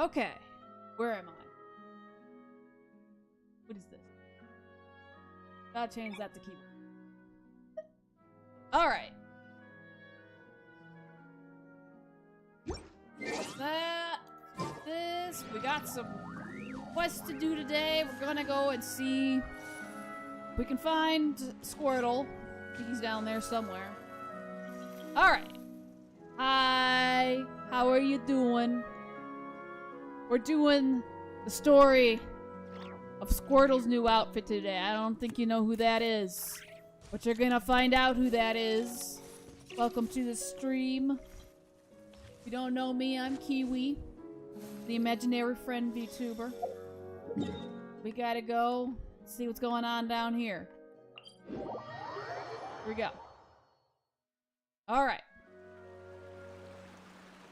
Okay. Where am I? What is this? Gotta change that to keyboard. Alright. What's that? This. We got some quests to do today. We're gonna go and see if we can find Squirtle. I think he's down there somewhere. Alright. Hi. How are you doing? We're doing the story of Squirtle's new outfit today. I don't think you know who that is, but you're gonna find out who that is. Welcome to the stream. If you don't know me, I'm Kiwi, the imaginary friend VTuber. We gotta go see what's going on down here. Here we go. Alright.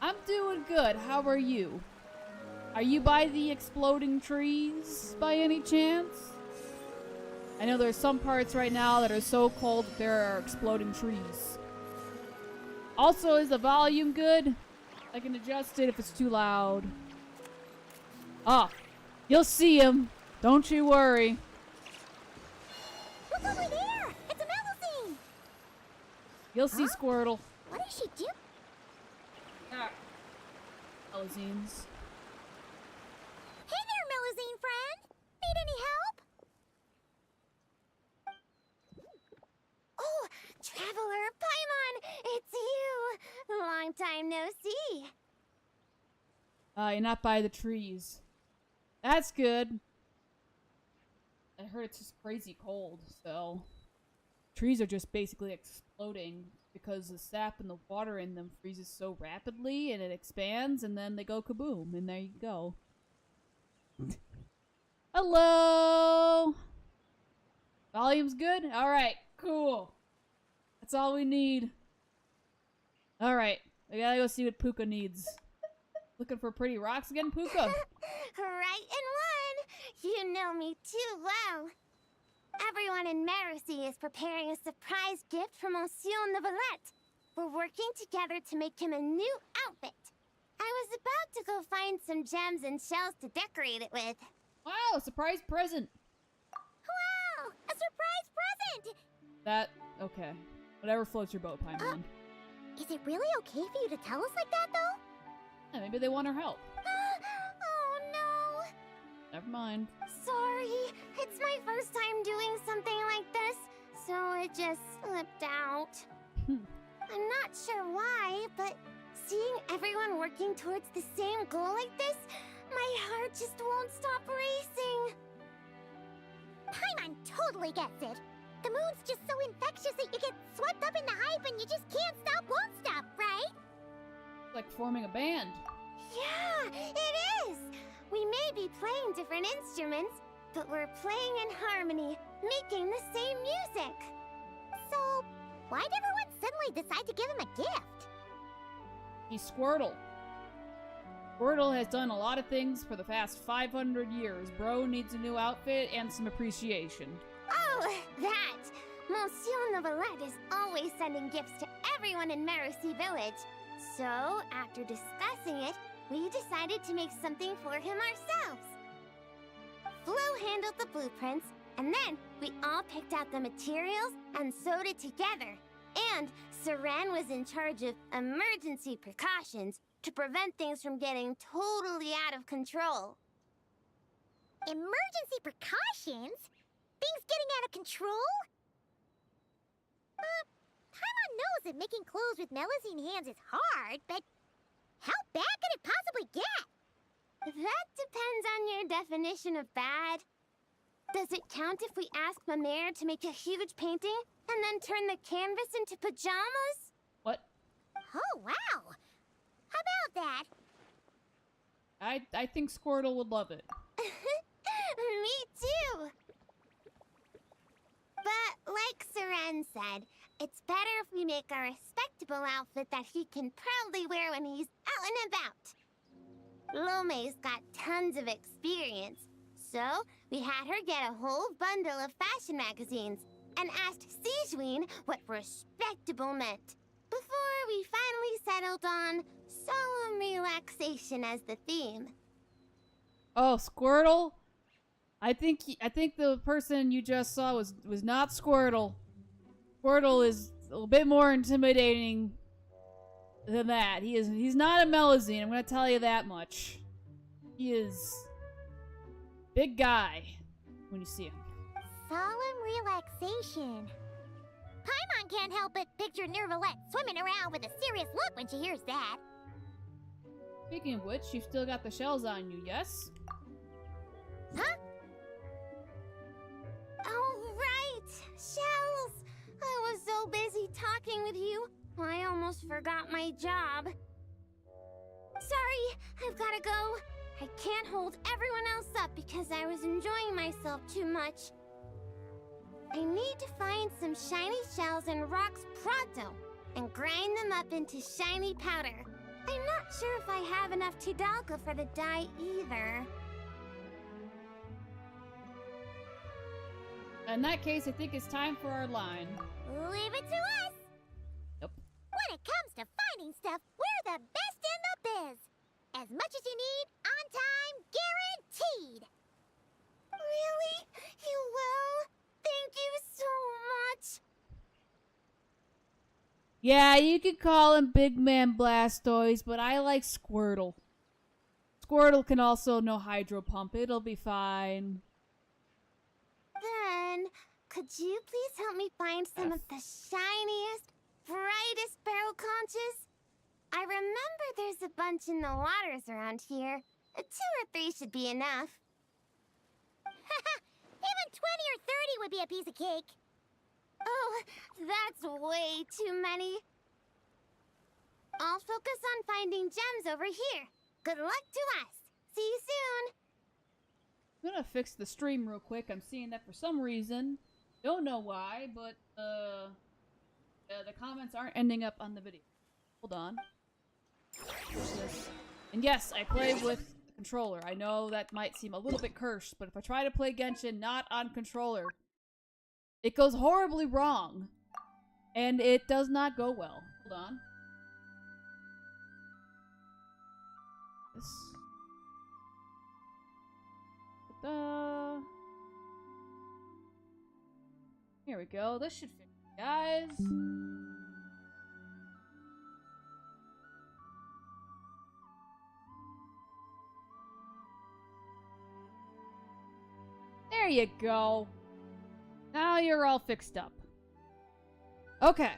I'm doing good. How are you? Are you by the exploding trees by any chance? I know there's some parts right now that are so cold that there are exploding trees. Also, is the volume good? I can adjust it if it's too loud. Ah, you'll see him. Don't you worry. Look over there! It's a Melusine! You'll see Squirtle. What does she do? Melusines. Hey there, Melusine friend! Need any help? Oh, Traveler, Paimon! It's you! Long time no see. You're not by the trees. That's good. I heard it's just crazy cold, so... Trees are just basically exploding because the sap and the water in them freezes so rapidly and it expands and then they go kaboom, and there you go. Hello! Volume's good? Alright, cool. That's all we need. Alright, we gotta go see what Puka needs. Looking for pretty rocks again, Puka? Right in one! You know me too well. Everyone in Marcy is preparing a surprise gift for Monsieur Neuvillette. We're working together to make him a new outfit. I was about to go find some gems and shells to decorate it with. Wow, surprise present! Wow! A surprise present! Okay. Whatever floats your boat, Paimon. Is it really okay for you to tell us like that, though? Yeah, maybe they want our help. Oh, no. Never mind. Sorry. It's my first time doing something like this, so it just slipped out. I'm not sure why, but seeing everyone working towards the same goal like this, my heart just won't stop racing. Paimon totally gets it. The moon's just so infectious that you get swept up in the hype and you just can't stop, won't stop, right? It's like forming a band. Yeah, it is! We may be playing different instruments, but we're playing in harmony, making the same music. So, why'd everyone suddenly decide to give him a gift? He's Squirtle. Squirtle has done a lot of things for the past 500 years. Bro needs a new outfit and some appreciation. Oh, that! Monsieur Neuvillette is always sending gifts to everyone in Marcy Village. So, after discussing it, we decided to make something for him ourselves. Flo handled the blueprints, and then we all picked out the materials and sewed it together. And Saran was in charge of emergency precautions to prevent things from getting totally out of control. Emergency precautions? Things getting out of control? Paimon knows that making clothes with Melusine hands is hard, but how bad could it possibly get? That depends on your definition of bad. Does it count if we ask Ma Mère to make a huge painting and then turn the canvas into pajamas? What? Oh, wow! How about that? I think Squirtle would love it. Me too! But like Saran said, it's better if we make a respectable outfit that he can proudly wear when he's out and about. Lome's got tons of experience, so we had her get a whole bundle of fashion magazines and asked Sijuin what respectable meant, before we finally settled on solemn relaxation as the theme. Oh, Squirtle? I think the person you just saw was not Squirtle. Squirtle is a little bit more intimidating than that. He's not a Melazine, I'm gonna tell you that much. He is big guy when you see him. Solemn relaxation. Paimon can't help but picture Neuvillette swimming around with a serious look when she hears that. Speaking of which, you've still got the shells on you, yes? Huh? Oh, right! Shells! I was so busy talking with you, I almost forgot my job. Sorry, I've gotta go. I can't hold everyone else up because I was enjoying myself too much. I need to find some shiny shells and rocks pronto and grind them up into shiny powder. I'm not sure if I have enough Tidalga for the dye either. In that case, I think it's time for our line. Leave it to us! Yep. When it comes to finding stuff, we're the best in the biz! As much as you need, on time, guaranteed! Really? You will? Thank you so much! Yeah, you could call him Big Man Blastoise, but I like Squirtle. Squirtle can also know Hydro Pump. It'll be fine. Then, could you please help me find some of the shiniest, brightest barrel conches? I remember there's a bunch in the waters around here. 2 or 3 should be enough. Even 20 or 30 would be a piece of cake. Oh, that's way too many. I'll focus on finding gems over here. Good luck to us. See you soon. I'm gonna fix the stream real quick. I'm seeing that for some reason. Don't know why, but the comments aren't ending up on the video. Hold on. What's this? And yes, I play with the controller. I know that might seem a little bit cursed, but if I try to play Genshin not on controller, it goes horribly wrong. And it does not go well. Hold on. This. Here we go. This should fix it, guys. There you go. Now you're all fixed up. Okay.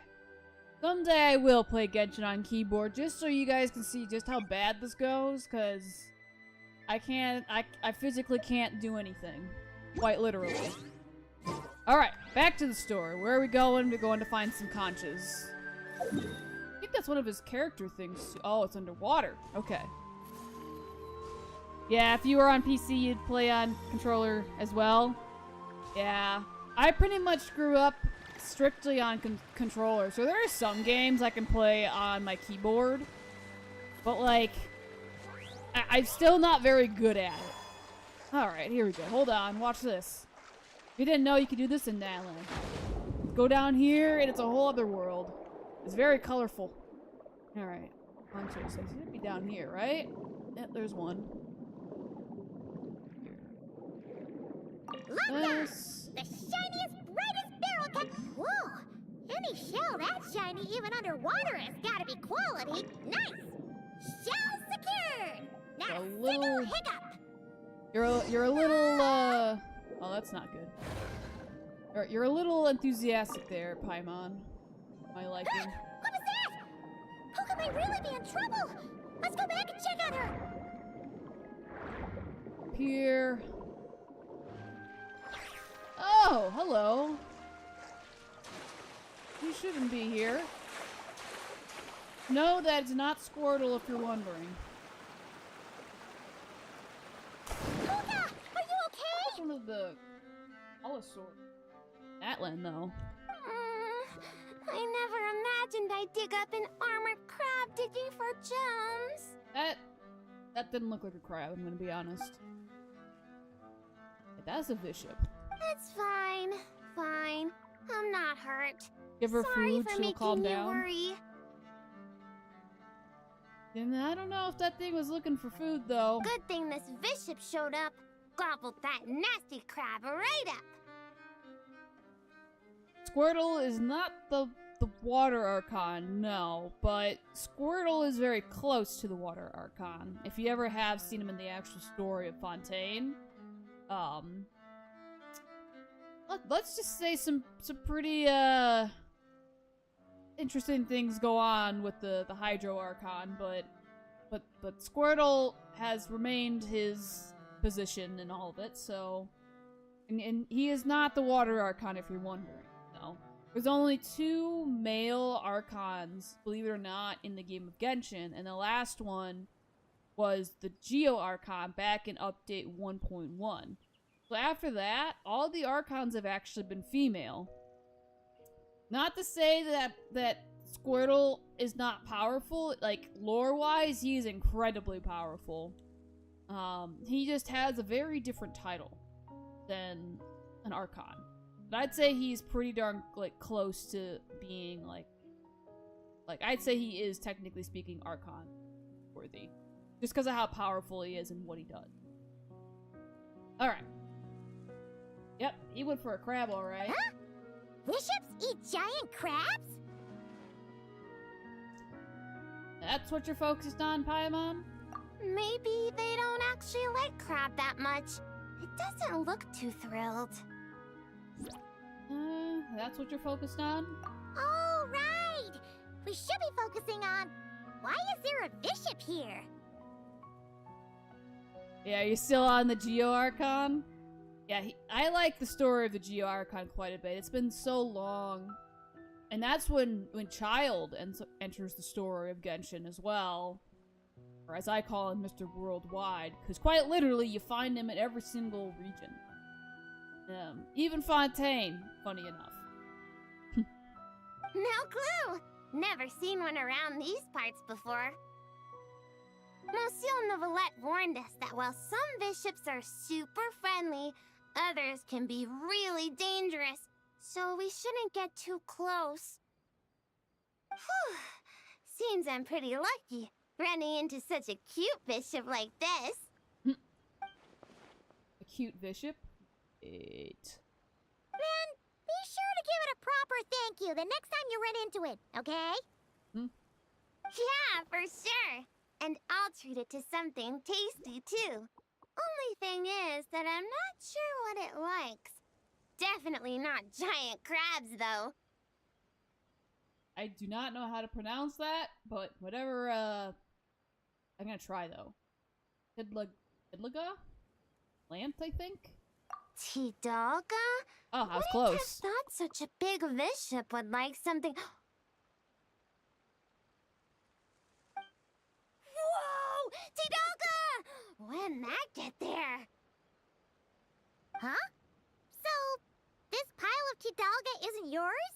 Someday I will play Genshin on keyboard just so you guys can see just how bad this goes, because I physically can't do anything. Quite literally. Alright, back to the store. Where are we going? We're going to find some conches. I think that's one of his character things. Oh, it's underwater. Okay. Yeah, if you were on PC, you'd play on controller as well. Yeah. I pretty much grew up strictly on controller, so there are some games I can play on my keyboard. But, like, I'm still not very good at it. Alright, here we go. Hold on, watch this. If you didn't know, you could do this in Natlan. Go down here, and it's a whole other world. It's very colorful. Alright. Conches. It should be down here, right? Yep, there's one. Yes. The shiniest, brightest barrel can... Whoa! Any shell that shiny, even underwater, has gotta be quality. Nice! Shell secured! Not a single hiccup! You're a little, oh, that's not good. You're a little enthusiastic there, Paimon. My liking. What was that? How could I really be in trouble? Let's go back and check on her! Here. Oh, hello. You shouldn't be here. No, that's not Squirtle if you're wondering. Puka, are you okay? That's one of the Allosaur. Atlan, though. I never imagined I'd dig up an armored crab digging for gems. That didn't look like a crab, I'm gonna be honest. That's a bishop. It's fine. Fine. I'm not hurt. Give her Sorry food, for she'll calm making you down. worry. And I don't know if that thing was looking for food, though. Good thing this bishop showed up. Gobbled that nasty crab right up. Squirtle is not the water Archon, no, but Squirtle is very close to the water Archon. If you ever have seen him in the actual story of Fontaine, let's just say some pretty interesting things go on with the Hydro Archon, but Squirtle has remained his position in all of it, so and he is not the water Archon if you're wondering. No. There's only 2 male Archons, believe it or not, in the game of Genshin, and the last one was the Geo Archon back in update 1.1. So after that, all the Archons have actually been female. Not to say that Squirtle is not powerful, like, lore-wise, he is incredibly powerful. He just has a very different title than an Archon. But I'd say he's pretty darn, like, close to being, like, I'd say he is, technically speaking, Archon worthy. Just because of how powerful he is and what he does. Alright. Yep, he went for a crab, alright. Huh? Bishops eat giant crabs? That's what you're focused on, Paimon? Maybe they don't actually like crab that much. It doesn't look too thrilled. That's what you're focused on? Oh, right! We should be focusing on, why is there a bishop here? Yeah, you're still on the Geo Archon? Yeah, I like the story of the Geo Archon quite a bit. It's been so long. And that's when Child enters the story of Genshin as well. Or as I call him, Mr. Worldwide. Because quite literally, you find him in every single region. Even Fontaine, funny enough. No clue! Never seen one around these parts before. Monsieur Neuvillette warned us that while some bishops are super friendly, others can be really dangerous, so we shouldn't get too close. Whew. Seems I'm pretty lucky, running into such a cute bishop like this. A cute bishop? Wait. Then, be sure to give it a proper thank you the next time you run into it, okay? Yeah, for sure. And I'll treat it to something tasty, too. Only thing is that I'm not sure what it likes. Definitely not giant crabs, though. I do not know how to pronounce that, but whatever, I'm gonna try, though. Tidlaga? Lant, I think? Tidalga? Oh, I was Wouldn't have close. thought such a big bishop would like something... Whoa! Tidalga! When'd that get there? Huh? So, this pile of Tidalga isn't yours?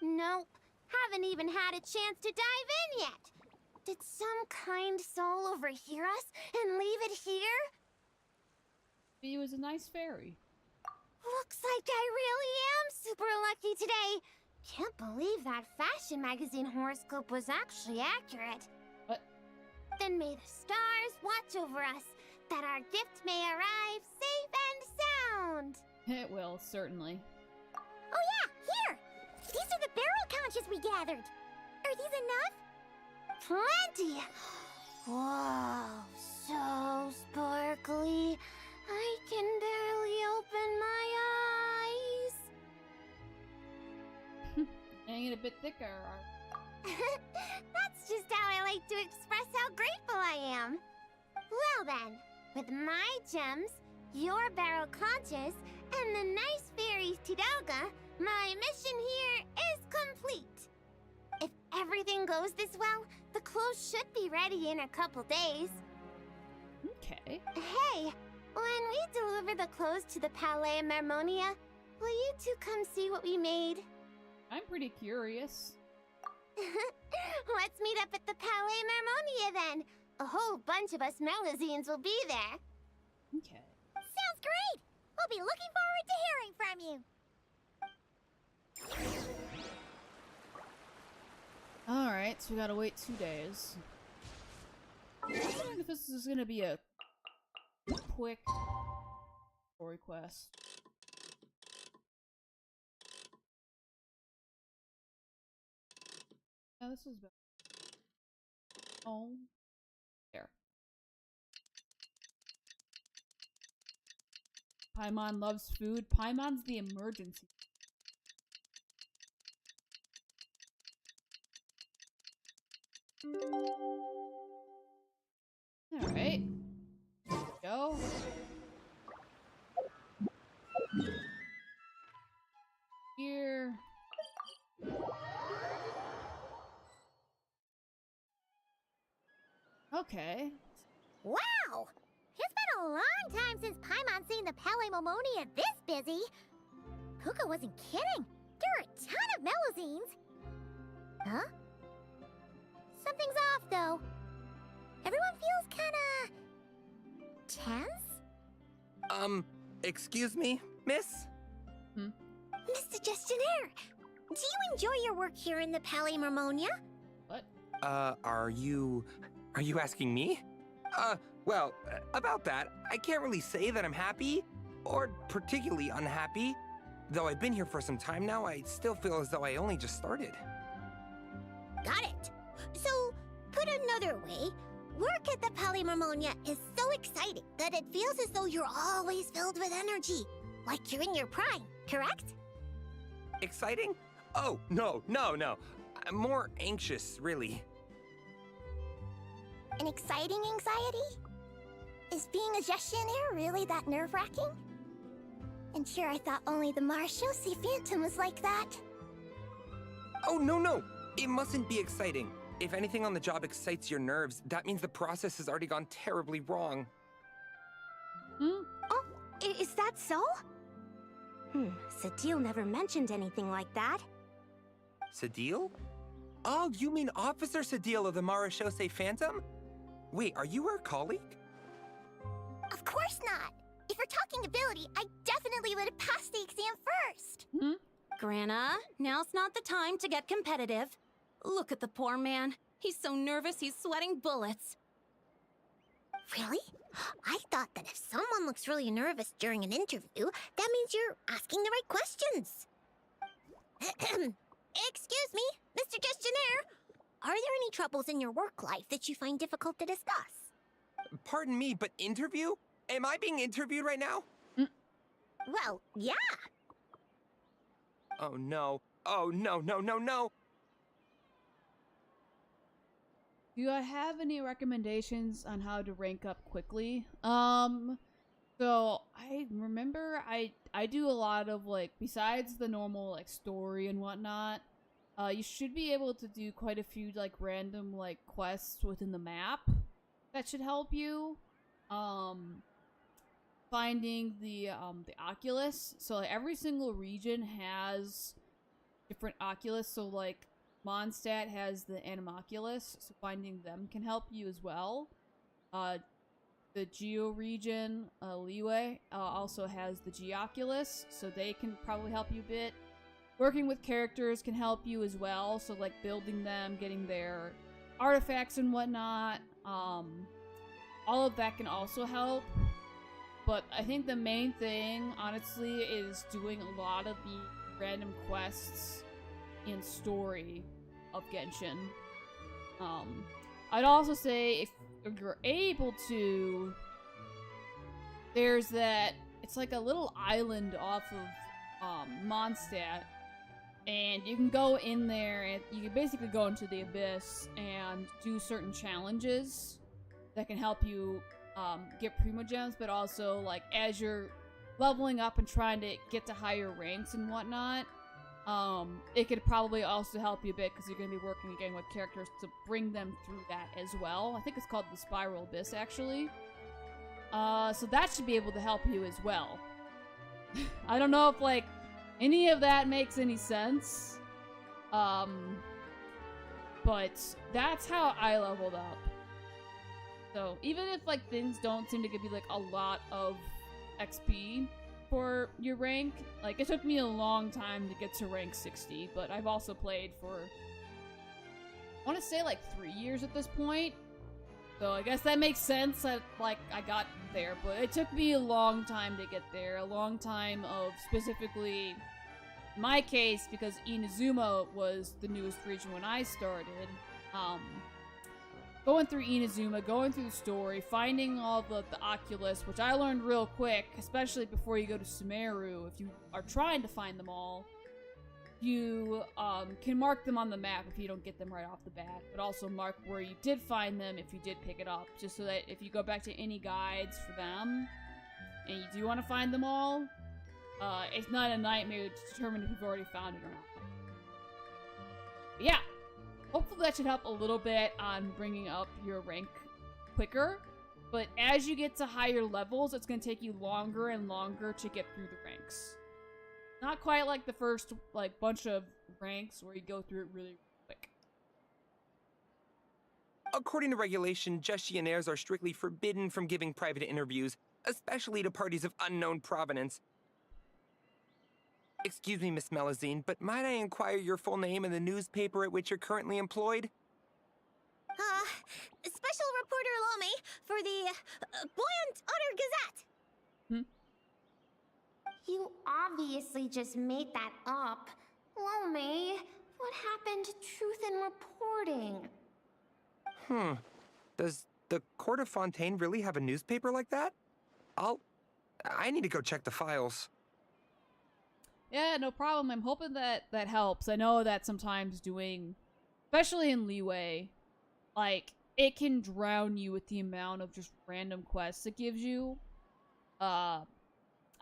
Nope. Haven't even had a chance to dive in yet. Did some kind soul overhear us and leave it here? He was a nice fairy. Looks like I really am super lucky today. Can't believe that fashion magazine horoscope was actually accurate. What? Then may the stars watch over us, that our gift may arrive safe and sound. It will, certainly. Oh yeah, here! These are the barrel conches we gathered. Are these enough? Plenty! Whoa, so sparkly. I can barely open my eyes. Hanging a bit thicker. That's just how I like to express how grateful I am. Well then, with my gems, your barrel conches, and the nice fairy's Tidalga, my mission here is complete. If everything goes this well, the clothes should be ready in a couple days. Okay. Hey, when we deliver the clothes to the Palais Mermonia, will you two come see what we made? I'm pretty curious. Let's meet up at the Palais Mermonia then. A whole bunch of us Melazines will be there. Okay. Sounds great! We'll be looking forward to hearing from you. Alright, so we gotta wait 2 days. I'm wondering if this is gonna be a quick story quest. Yeah, this is better. Oh. There. Paimon loves food. Paimon's the emergency. Alright. Go. Here. Okay. Wow! It's been a long time since Paimon's seen the Palaemomonia this busy. Puka wasn't kidding. There are a ton of Melazines. Huh? Something's off, though. Everyone feels kinda... tense? Excuse me, miss? Mr. Gestionnaire, do you enjoy your work here in the Palaemomonia? What? Are you asking me? Well, about that, I can't really say that I'm happy, or particularly unhappy. Though I've been here for some time now, I still feel as though I only just started. Got it. So, put another way, work at the Palaemomonia is so exciting that it feels as though you're always filled with energy. Like you're in your prime, correct? Exciting? Oh, no. I'm more anxious, really. An exciting anxiety? Is being a gestionnaire really that nerve-wracking? And here I thought only the Marechaussee Phantom was like that. Oh, no. It mustn't be exciting. If anything on the job excites your nerves, that means the process has already gone terribly wrong. Oh, is that so? Sadil never mentioned anything like that. Sadil? Oh, you mean Officer Sadil of the Marechaussee Phantom? Wait, are you her colleague? Of course not! If we're talking ability, I definitely would have passed the exam first! Grana, now's not the time to get competitive. Look at the poor man. He's so nervous he's sweating bullets. Really? I thought that if someone looks really nervous during an interview, that means you're asking the right questions. Excuse me, Mr. Gestionnaire. Are there any troubles in your work life that you find difficult to discuss? Pardon me, but interview? Am I being interviewed right now? Well, yeah. Oh, no. Oh, no. Do I have any recommendations on how to rank up quickly? So I remember I do a lot of, like, besides the normal, like, story and whatnot, you should be able to do quite a few, like, random, like, quests within the map that should help you. Finding the Oculus. So, like, every single region has different Oculus, so, like, Mondstadt has the Animoculus, so finding them can help you as well. The Geo region, Liyue, also has the Geoculus, so they can probably help you a bit. Working with characters can help you as well, so like building them, getting their artifacts and whatnot. All of that can also help. But I think the main thing, honestly, is doing a lot of the random quests in story of Genshin. I'd also say if you're able to, there's that, it's like a little island off of Mondstadt, and you can go in there and you can basically go into the abyss and do certain challenges that can help you get Primogems, but also like as you're leveling up and trying to get to higher ranks and whatnot, it could probably also help you a bit because you're going to be working again with characters to bring them through that as well. I think it's called the Spiral Abyss, actually. So that should be able to help you as well. I don't know if, like, any of that makes any sense. But that's how I leveled up. So even if, like, things don't seem to give you, like, a lot of XP for your rank, like, it took me a long time to get to rank 60, but I've also played for I want to say like 3 years at this point. So I guess that makes sense that like I got there, but it took me a long time to get there. A long time of specifically, in my case, because Inazuma was the newest region when I started. Going through Inazuma, going through the story, finding all the Oculus, which I learned real quick, especially before you go to Sumeru. If you are trying to find them all, you can mark them on the map if you don't get them right off the bat, but also mark where you did find them if you did pick it up, just so that if you go back to any guides for them, and you do want to find them all, it's not a nightmare to determine if you've already found it or not. But yeah, hopefully that should help a little bit on bringing up your rank quicker, but as you get to higher levels, it's going to take you longer and longer to get through the ranks. Not quite like the first, like, bunch of ranks where you go through it really quick. According to regulation, gestionnaires are strictly forbidden from giving private interviews, especially to parties of unknown provenance. Excuse me, Miss Melazine, but might I inquire your full name and the newspaper at which you're currently employed? Special reporter Lome for the Buoyant Otter Gazette. You obviously just made that up. Lome, what happened to truth in reporting? Does the Court of Fontaine really have a newspaper like that? I need to go check the files. Yeah, no problem. I'm hoping that that helps. I know that sometimes doing, especially in Leeway, like, it can drown you with the amount of just random quests it gives you.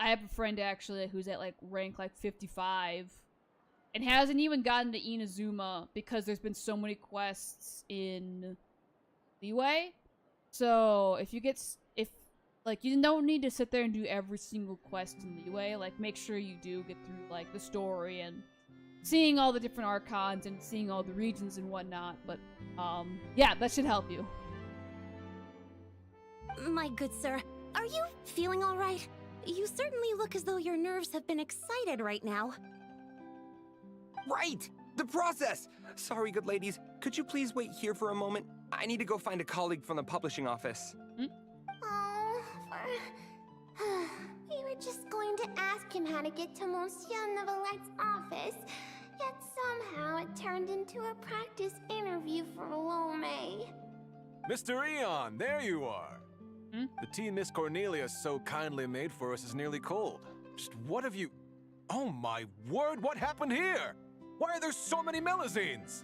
I have a friend, actually, who's at, like, rank, like, 55, and hasn't even gotten to Inazuma because there's been so many quests in Leeway. So, if you get, like, you don't need to sit there and do every single quest in Leeway. Like, make sure you do get through, like, the story and seeing all the different archons and seeing all the regions and whatnot. But, yeah, that should help you. My good sir, are you feeling all right? You certainly look as though your nerves have been excited right now. Right! The process! Sorry, good ladies. Could you please wait here for a moment? I need to go find a colleague from the publishing office. Oh, we were just going to ask him how to get to Monsieur Neuvillette's office, yet somehow it turned into a practice interview for Lome. Mr. Eon, there you are. The tea Miss Cornelia so kindly made for us is nearly cold. Just what have you... Oh my word, what happened here? Why are there so many Melazines?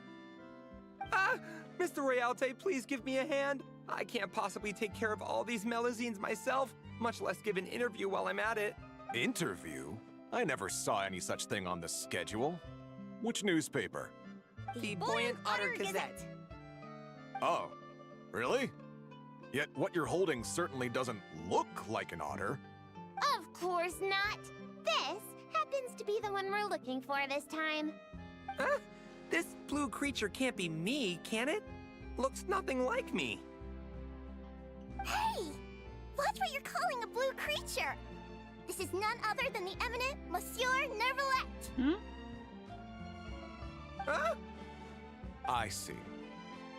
Mr. Royalte, please give me a hand. I can't possibly take care of all these Melazines myself, much less give an interview while I'm at it. Interview? I never saw any such thing on the schedule. Which newspaper? The Buoyant Otter Gazette. Oh, really? Yet what you're holding certainly doesn't look like an otter. Of course not. This happens to be the one we're looking for this time. Huh? This blue creature can't be me, can it? Looks nothing like me. Hey! Watch what you're calling a blue creature! This is none other than the eminent Monsieur Neuvillette! Huh? I see.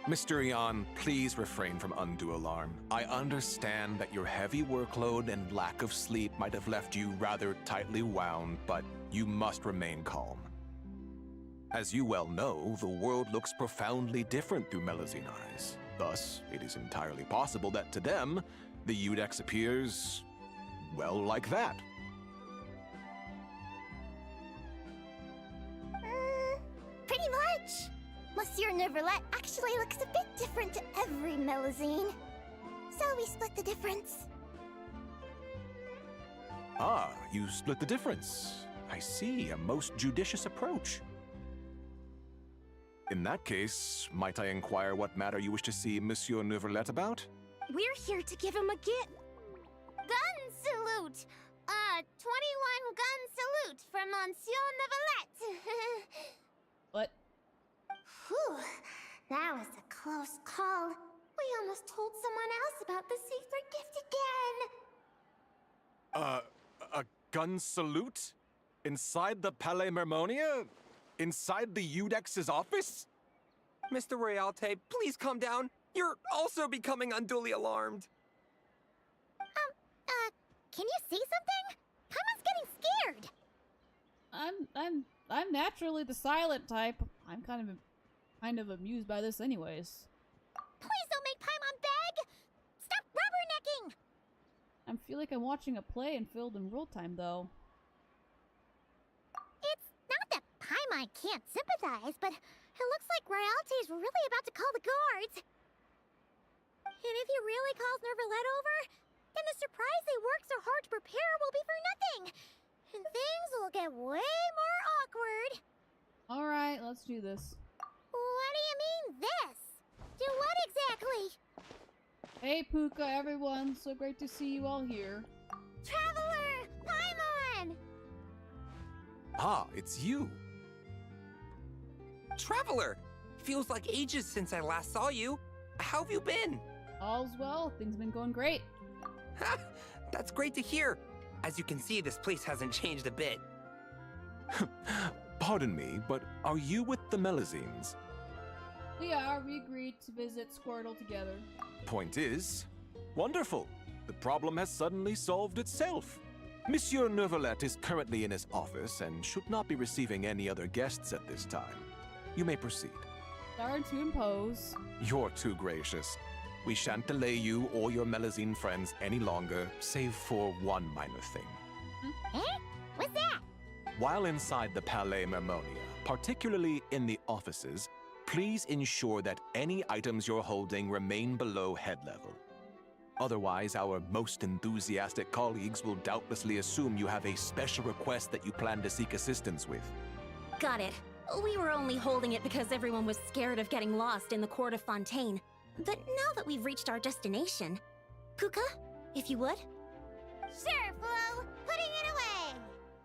Mr. Eon, please refrain from undue alarm. I understand that your heavy workload and lack of sleep might have left you rather tightly wound, but you must remain calm. As you well know, the world looks profoundly different through Melazine eyes. Thus, it is entirely possible that to them, the Iudex appears, well, like that. Pretty much. Monsieur Neuvillette actually looks a bit different to every Melazine. So we split the difference. Ah, you split the difference. I see, a most judicious approach. In that case, might I inquire what matter you wish to see Monsieur Neuvillette about? We're here to give him a gift. Gun salute! 21 gun salute from Monsieur Neuvillette. What? Whew, that was a close call. We almost told someone else about the secret gift again. A gun salute? Inside the Palais Mermonia? Inside the Iudex's office? Mr. Royalty, please calm down. You're also becoming unduly alarmed. Can you see something? Paimon's getting scared. I'm naturally the silent type. I'm kind of amused by this anyways. Please don't make Paimon beg! Stop rubbernecking! I feel like I'm watching a play and filled in real time though. It's not that Paimon can't sympathize, but it looks like Royalty's really about to call the guards. And if he really calls Neuvillette over, then the surprise they worked so hard to prepare will be for nothing. And things will get way more awkward. Alright, let's do this. What do you mean, this? Do what exactly? Hey Puka, everyone, so great to see you all here. Traveler! Paimon! Ah, it's you. Traveler! Feels like ages since I last saw you. How have you been? All's well, things been going great. Ha! That's great to hear. As you can see, this place hasn't changed a bit. Pardon me, but are you with the Melazines? We agreed to visit Squirtle together. Point is, wonderful. The problem has suddenly solved itself. Monsieur Neuvillette is currently in his office and should not be receiving any other guests at this time. You may proceed. Sorry to impose. You're too gracious. We shan't delay you or your Melazine friends any longer, save for one minor thing. Eh? What's that? While inside the Palais Mermonia, particularly in the offices, please ensure that any items you're holding remain below head level. Otherwise, our most enthusiastic colleagues will doubtlessly assume you have a special request that you plan to seek assistance with. Got it. We were only holding it because everyone was scared of getting lost in the court of Fontaine. But now that we've reached our destination, Puka, if you would? Sure, Flo. Putting it away.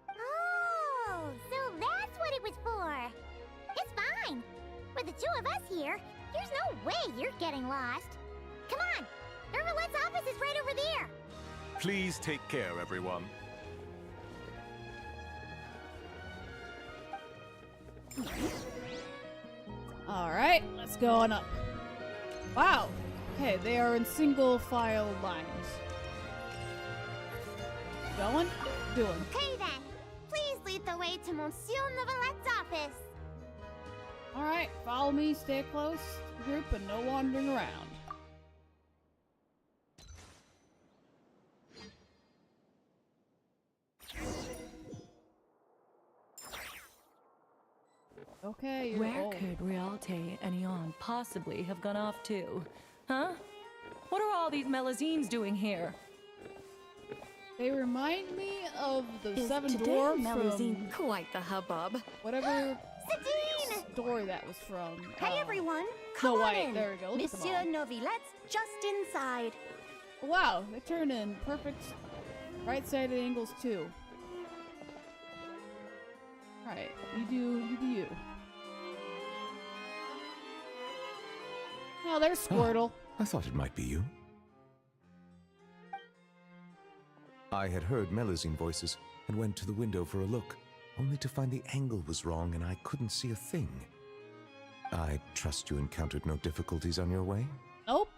Oh, so that's what it was for. It's fine. With the two of us here, there's no way you're getting lost. Come on. Neuvillette's office is right over there. Please take care, everyone. Alright, let's go on up. Wow. Okay, they are in single file lines. Going? Doing. Okay then. Please lead the way to Monsieur Neuvillette's office. Alright, follow me, stay close to the group, and no wandering around. Okay, you're Where old. could Realte and Eon possibly have gone off to? Huh? What are all these Melazines doing here? They remind me of the Is Seven today Dwarfs Melazine from quite the hubbub? whatever Sadine! story that was from. Hey everyone, No, come on wait, in. there we go. Look at them Monsieur all. Neuvillette's just inside. Wow, they turn in perfect right-sided angles too. Alright, you do you. Oh, there's Squirtle. I thought it might be you. I had heard Melazine voices and went to the window for a look, only to find the angle was wrong and I couldn't see a thing. I trust you encountered no difficulties on your way? Nope.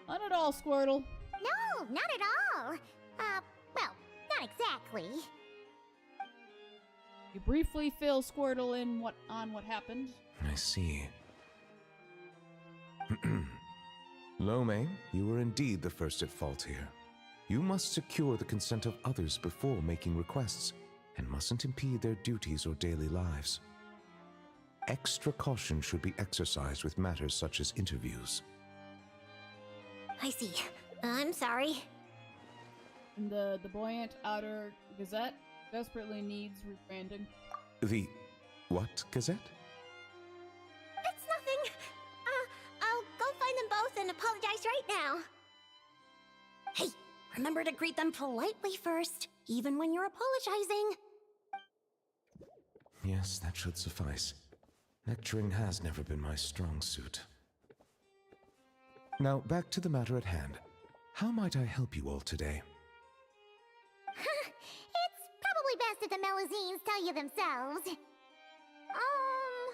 Not at all, Squirtle. No, not at all. Well, not exactly. You briefly fill Squirtle in on what happened. I see. Lome, you were indeed the first at fault here. You must secure the consent of others before making requests, and mustn't impede their duties or daily lives. Extra caution should be exercised with matters such as interviews. I see. I'm sorry. And the buoyant outer gazette desperately needs rebranding. The what, Gazette? It's nothing. I'll go find them both and apologize right now. Hey, remember to greet them politely first, even when you're apologizing. Yes, that should suffice. Lecturing has never been my strong suit. Now, back to the matter at hand. How might I help you all today? It's probably best if the Melazines tell you themselves. Oh,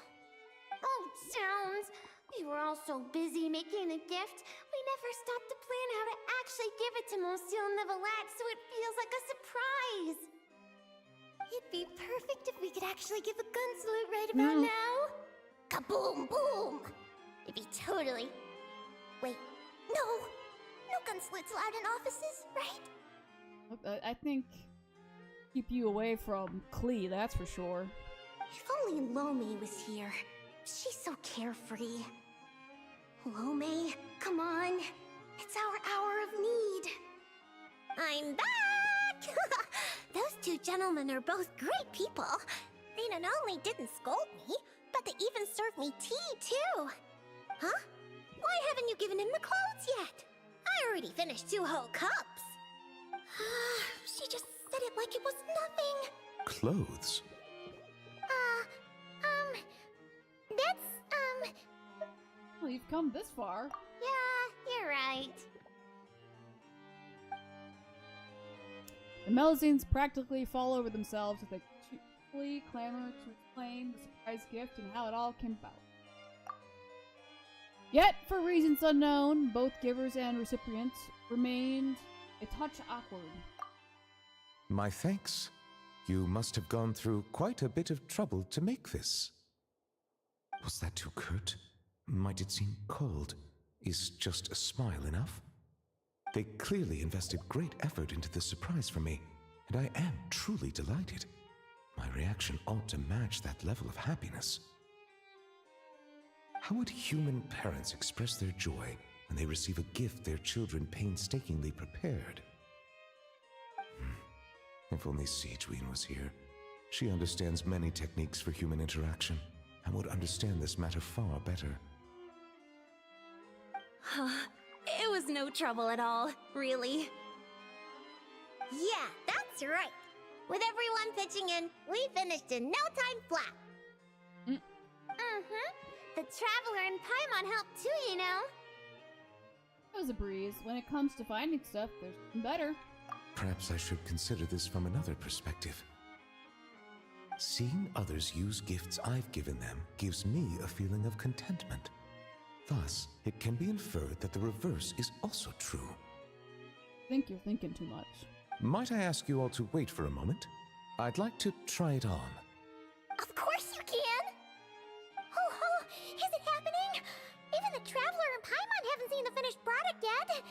sounds. We were all so busy making the gift, we never stopped to plan how to actually give it to Monsieur Neuvillette so it feels like a surprise. It'd be perfect if we could actually give a gun salute right about now. Kaboom, boom! It'd be totally... Wait, no! No gun salutes allowed in offices, right? I think keep you away from Klee, that's for sure. If only Lome was here. She's so carefree. Lome, come on. It's our hour of need. I'm back! Those two gentlemen are both great people. They not only didn't scold me, but they even served me tea, too. Huh? Why haven't you given him the clothes yet? I already finished 2 whole cups. She just said it like it was nothing. Clothes? That's, Well, you've come this far. yeah, you're right. The Melazines practically fall over themselves as they cheerfully clamor to explain the surprise gift and how it all came about. Yet, for reasons unknown, both givers and recipients remained a touch awkward. My thanks. You must have gone through quite a bit of trouble to make this. Was that too curt? Might it seem cold? Is just a smile enough? They clearly invested great effort into this surprise for me, and I am truly delighted. My reaction ought to match that level of happiness. How would human parents express their joy when they receive a gift their children painstakingly prepared? If only Siegeween was here. She understands many techniques for human interaction and would understand this matter far better. It was no trouble at all, really. Yeah, that's right. With everyone pitching in, we finished in no time flat. The Traveler and Paimon helped too, you know. It was a breeze. When it comes to finding stuff, there's nothing better. Perhaps I should consider this from another perspective. Seeing others use gifts I've given them gives me a feeling of contentment. Thus, it can be inferred that the reverse is also true. I think you're thinking too much. Might I ask you all to wait for a moment? I'd like to try it on. Of course you can! Oh, is it happening? Even the Traveler and Paimon haven't seen the finished product yet.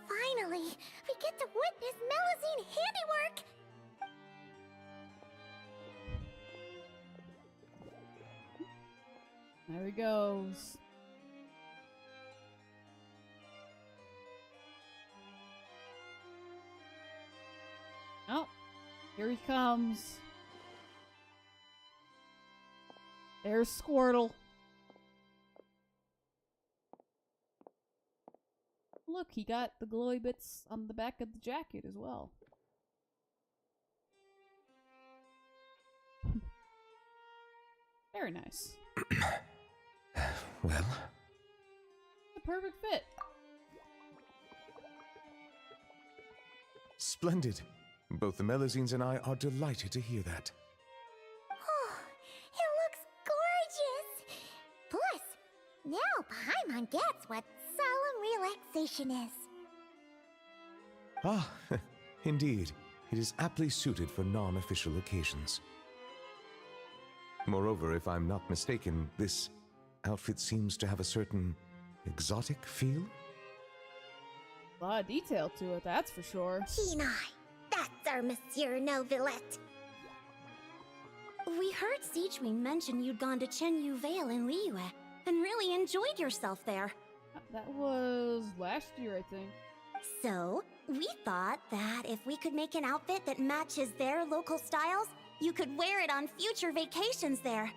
Finally, we get to witness Melazine handiwork! There he goes. Oh, here he comes. There's Squirtle. Look, he got the glowy bits on the back of the jacket as well. Very nice. Well? The perfect fit. Splendid. Both the Melazines and I are delighted to hear that. Oh, it looks gorgeous! Plus, now Paimon gets what solemn relaxation is. Ah, indeed. It is aptly suited for non-official occasions. Moreover, if I'm not mistaken, this outfit seems to have a certain exotic feel? A lot of detail to it, that's for sure. Kenai, that's our Monsieur Neuvillette. We heard Siegeween mention you'd gone to Chen Vale in Liyue and really enjoyed yourself there. That was last year, I think. So, we thought that if we could make an outfit that matches their local styles, you could wear it on future vacations there.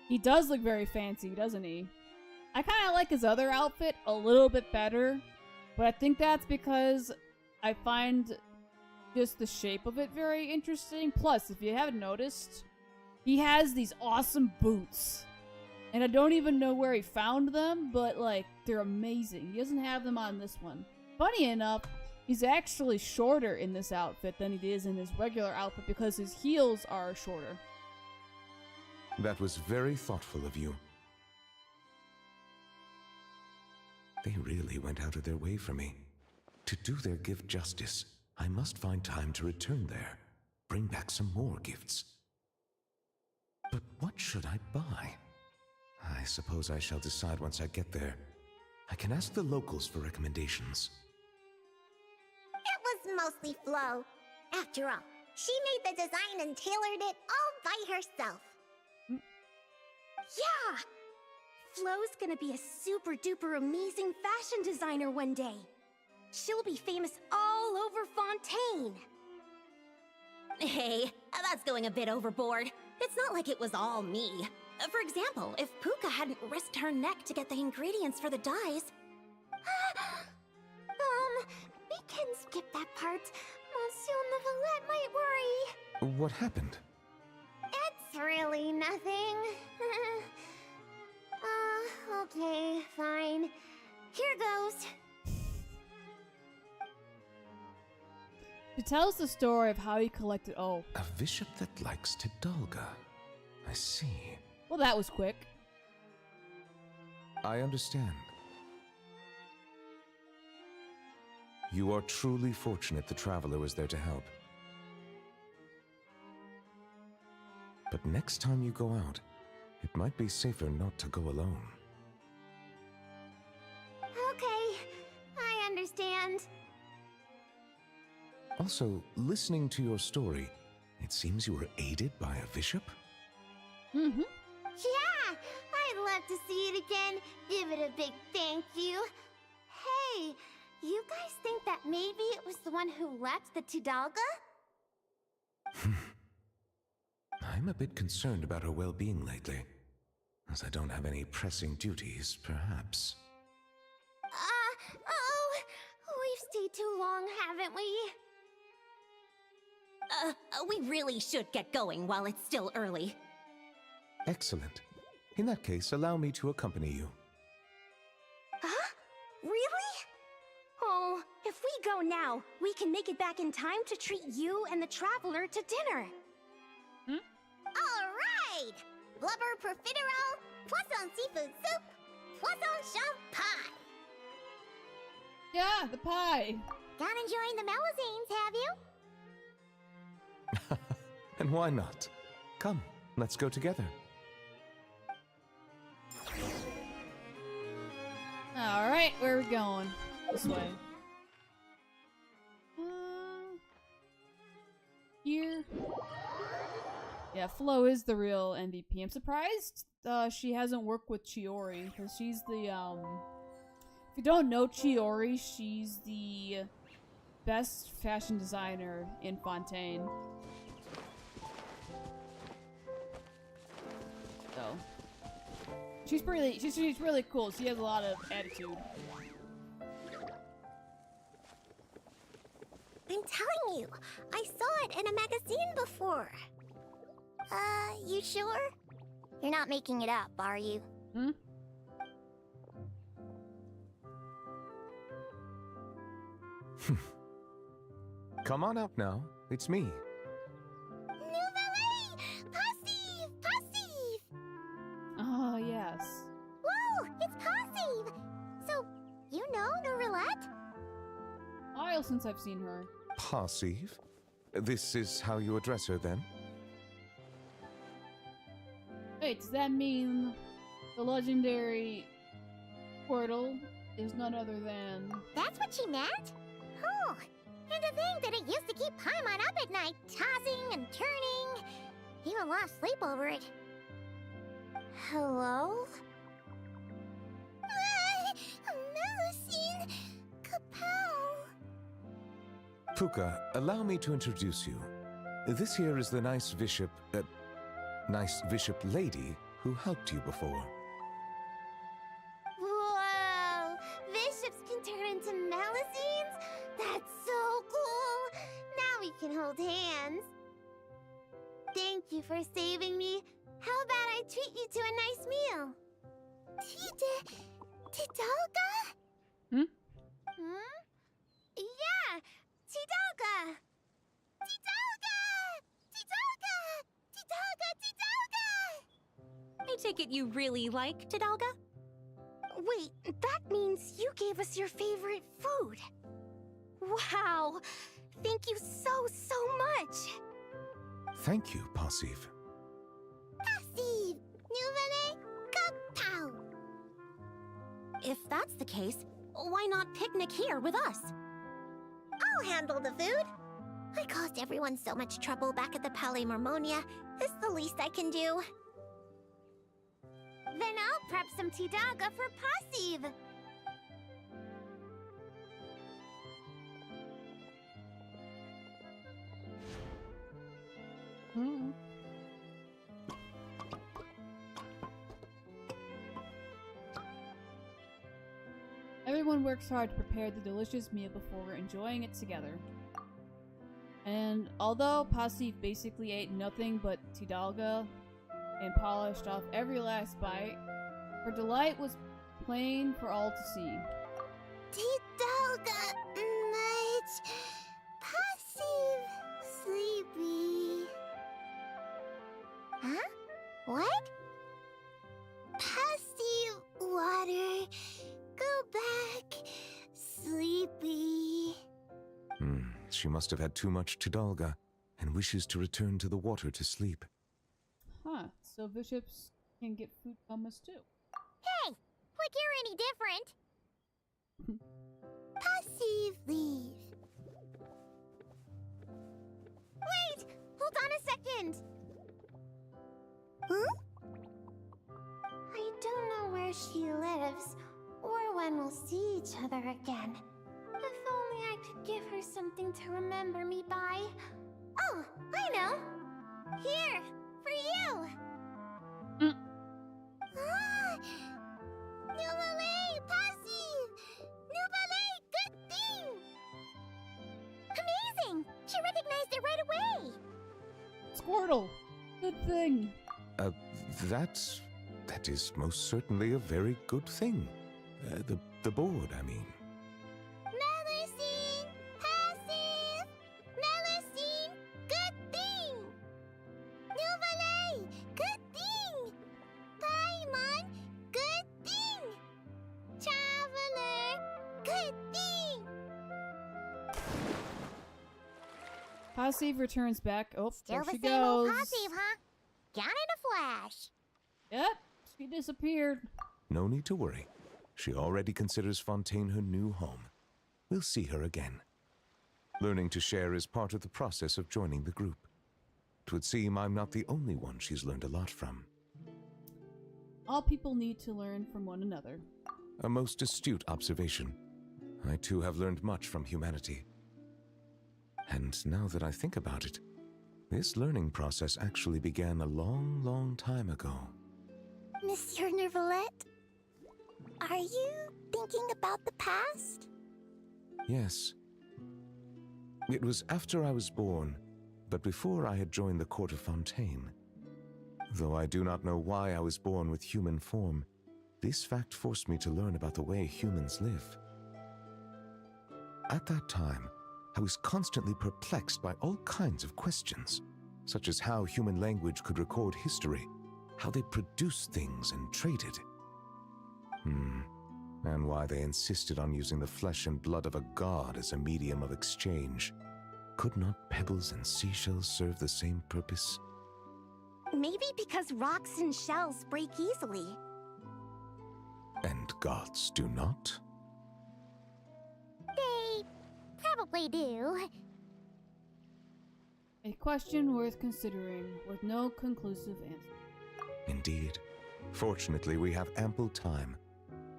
He does look very fancy, doesn't he? I kind of like his other outfit a little bit better, but I think that's because I find just the shape of it very interesting. Plus, if you haven't noticed, he has these awesome boots. And I don't even know where he found them, but like, they're amazing. He doesn't have them on this one. Funny enough, he's actually shorter in this outfit than he is in his regular outfit because his heels are shorter. That was very thoughtful of you. They really went out of their way for me. To do their gift justice, I must find time to return there. Bring back some more gifts. But what should I buy? I suppose I shall decide once I get there. I can ask the locals for recommendations. It was mostly Flo. After all, she made the design and tailored it all by herself. Yeah! Flo's gonna be a super duper amazing fashion designer one day. She'll be famous all over Fontaine. Hey, that's going a bit overboard. It's not like it was all me. For example, if Puka hadn't risked her neck to get the ingredients for the dyes... We can skip that part. Monsieur Neuvillette might worry. What happened? It's really nothing. Okay, fine. Here goes. It tells the story of how he collected. Oh, A bishop that likes Tidalga. I see. well, that was quick. I understand. You are truly fortunate the traveler was there to help. But next time you go out, it might be safer not to go alone. Okay, I understand. Also, listening to your story, it seems you were aided by a bishop? Mm-hmm. Yeah, I'd love to see it again. Give it a big thank you. Hey, you guys think that maybe it was the one who left the Tidalga? I'm a bit concerned about her well-being lately. As I don't have any pressing duties, perhaps. We've stayed too long, haven't we? We really should get going while it's still early. Excellent. In that case, allow me to accompany you. Huh? Really? Oh, if we go now, we can make it back in time to treat you and the traveler to dinner. All right! Blubber profiterole, poisson seafood soup, poisson champ pie. Yeah, the pie. Not enjoying the Melusines, have you? And why not? Come, let's go together. All right, where are we going? This way. Here. Yeah, Flo is the real MVP. I'm surprised she hasn't worked with Chiori, because she's the, if you don't know Chiori, she's the best fashion designer in Fontaine. So, she's really cool. She has a lot of attitude. I'm telling you, I saw it in a magazine before. You sure? You're not making it up, are you? Hmm? Come on out now. It's me. Neuvillette! Passive! Passive! Oh, yes. Whoa! It's Passive! So, you know Neuvillette? A while since I've seen her. Passive? This is how you address her, then? Wait, does that mean the legendary Squirtle is none other than... That's what she meant? Oh, and to think that it used to keep Paimon up at night, tossing and turning. Even lost sleep over it. Hello? Melusine! Kapow! Puka, allow me to introduce you. This here is the nice bishop lady who helped you before. Whoa! Bishops can turn into Melusines? That's so cool! Now we can hold hands. Thank you for saving me. How about I treat you to a nice meal? Tidalga? Hmm? Hmm? Yeah! Tidalga! Tidalga! Tidalga! Tidalga! Tidalga! I take it you really like Tidalga? Wait, that means you gave us your favorite food. Wow! Thank you so much! Thank you, Passive. Passive! Neuvillette, Kapow! If that's the case, why not picnic here with us? I'll handle the food. I caused everyone so much trouble back at the Palais Marmonia. It's the least I can do. Then I'll prep some Tidaga for Passive. Everyone works hard to prepare the delicious meal before enjoying it together. And although Passive basically ate nothing but Tidalga and polished off every last bite, her delight was plain for all to see. Tidalga much. Passive sleepy. Huh? What? Passive water. Go back. Sleepy. She must have had too much Tidalga and wishes to return to the water to sleep. Huh, so bishops can get food comas too. Hey, like you're any different. Passive leave. Wait, hold on a second. Huh? I don't know where she lives or when we'll see each other again. If only I could give her something to remember me by. Oh, I know. Here, for you. Ah! Neuvillette, Passive! Neuvillette, good thing! Amazing! She recognized it right away! Squirtle! Good thing! That is most certainly a very good thing. The board, I mean. Melusine! Passive! Melusine! Good thing! Neuvillette! Good thing! Paimon! Good thing! Traveler! Good thing! Passive returns back. Oh, Still there the she same old goes. Passive, huh? Gone in a flash. Yep, she disappeared. No need to worry. She already considers Fontaine her new home. We'll see her again. Learning to share is part of the process of joining the group. It would seem I'm not the only one she's learned a lot from. All people need to learn from one another. A most astute observation. I too have learned much from humanity. And now that I think about it, this learning process actually began a long time ago. Monsieur Neuvillette, are you thinking about the past? Yes. It was after I was born, but before I had joined the court of Fontaine. Though I do not know why I was born with human form, this fact forced me to learn about the way humans live. At that time, I was constantly perplexed by all kinds of questions, such as how human language could record history, how they produced things and traded. And why they insisted on using the flesh and blood of a god as a medium of exchange. Could not pebbles and seashells serve the same purpose? Maybe because rocks and shells break easily. And gods do not? They probably do. A question worth considering, with no conclusive answer. Indeed. Fortunately, we have ample time.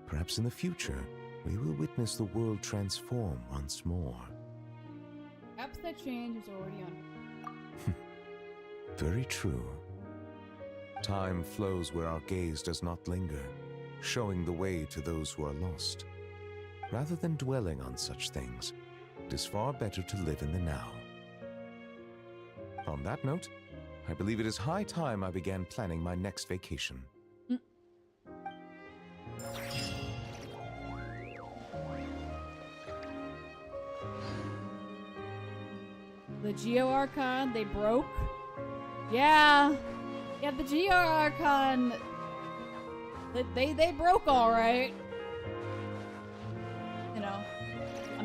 Perhaps in the future, we will witness the world transform once more. Perhaps that change is already on. Very true. Time flows where our gaze does not linger, showing the way to those who are lost. Rather than dwelling on such things, it is far better to live in the now. On that note, I believe it is high time I began planning my next vacation. The Geo Archon, they broke? Yeah! Yeah, the Geo Archon... They broke alright.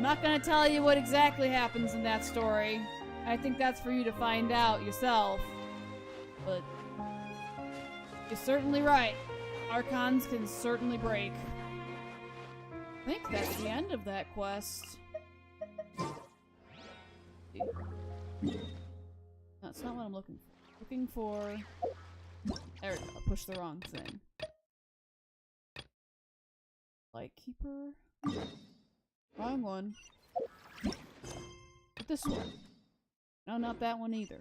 I'm not gonna tell you what exactly happens in that story. I think that's for you to find out yourself. But you're certainly right. Archons can certainly break. I think that's the end of that quest. That's not what I'm looking for. Looking for... There we go. I pushed the wrong thing. Lightkeeper? Wrong one. But this one. No, not that one either.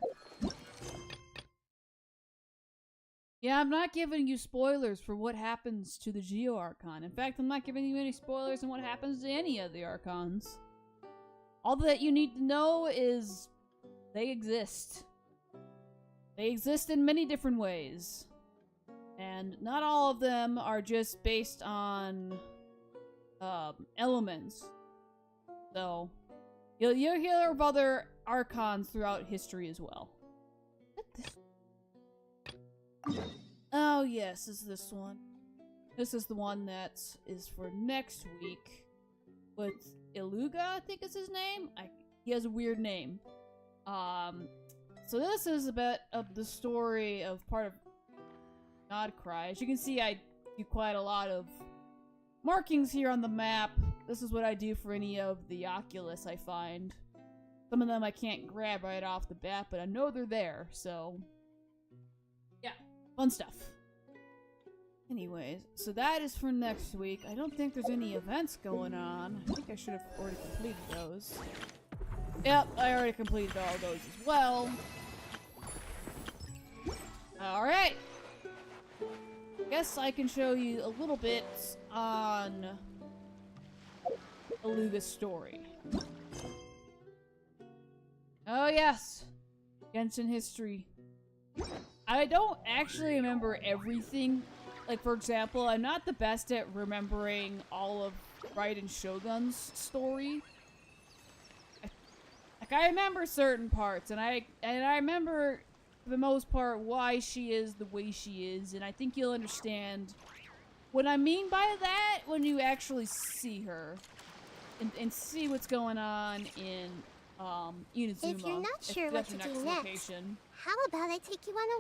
Yeah, I'm not giving you spoilers for what happens to the Geo Archon. In fact, I'm not giving you any spoilers on what happens to any of the Archons. All that you need to know is they exist. They exist in many different ways. And not all of them are just based on elements. So, you'll hear of other Archons throughout history as well. Oh yes, is this one. This is the one that is for next week. With Iluga, I think is his name? He has a weird name. So this is a bit of the story of part of Nodcry. As you can see, I do quite a lot of markings here on the map. This is what I do for any of the Oculus I find. Some of them I can't grab right off the bat, but I know they're there, so... yeah, fun stuff. Anyways, so that is for next week. I don't think there's any events going on. I think I should have already completed those. Yep, I already completed all those as well. Alright! Guess I can show you a little bit on Iluga's story. Oh yes! Genshin history. I don't actually remember everything. Like, for example, I'm not the best at remembering all of Raiden Shogun's story. Like, I remember certain parts, and I remember, for the most part, why she is the way she is, and I think you'll understand what I mean by that when you actually see her. And see what's going on in, Inazuma. If you're not sure what to do next, location. how about I take you on a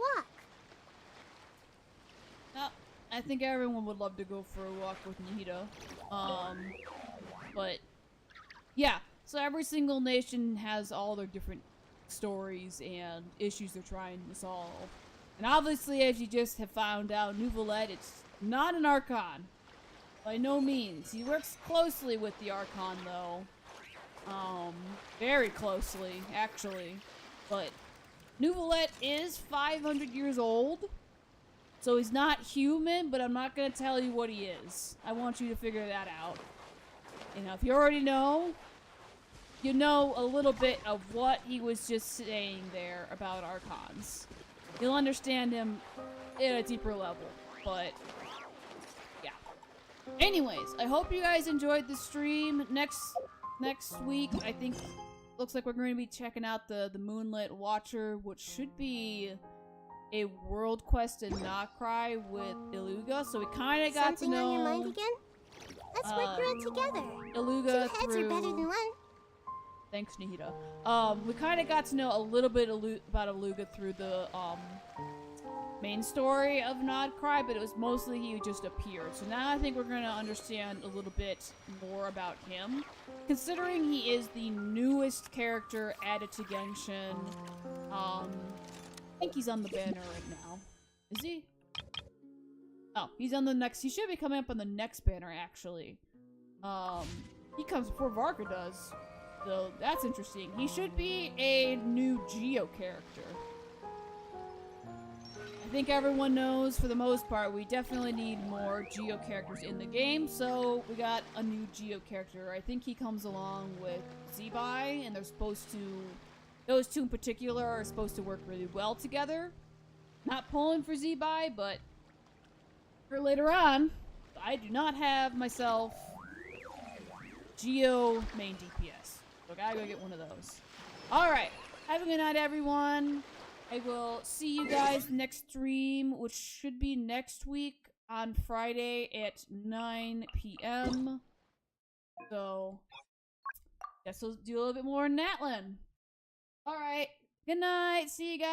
walk? I think everyone would love to go for a walk with Nihito. But yeah, so every single nation has all their different stories and issues they're trying to solve. And obviously, as you just have found out, Neuvillette, it's not an Archon. By no means. He works closely with the Archon, though. Very closely, actually. But Neuvillette is 500 years old. So he's not human, but I'm not gonna tell you what he is. I want you to figure that out. You know, if you already know, you know a little bit of what he was just saying there about Archons. You'll understand him at a deeper level, but yeah. Anyways, I hope you guys enjoyed the stream. Next week, I think, looks like we're going to be checking out the Moonlit Watcher, which should be a world quest in Nodcry with Iluga, so we kind of got Something to know... on your mind again? Let's work through it together. Iluga Two heads are better than one. Thanks, Nihito. We kind of got to know a little bit about Iluga through the, main story of Nodcry, but it was mostly he just appeared. So now I think we're going to understand a little bit more about him. Considering he is the newest character added to Genshin, I think he's on the banner right now. Is he? Oh, he's on the next. He should be coming up on the next banner, actually. He comes before Varka does. So that's interesting. He should be a new Geo character. I think everyone knows, for the most part, we definitely need more Geo characters in the game, so we got a new Geo character. I think he comes along with Zebai, and they're supposed to... Those two in particular are supposed to work really well together. Not pulling for Zebai, but for later on, I do not have myself Geo main DPS. So I gotta go get one of those. Alright, have a good night, everyone. I will see you guys next stream, which should be next week on Friday at 9 p.m. So, Guess we'll do a little bit more in Natlan. Alright. Good night. See you guys.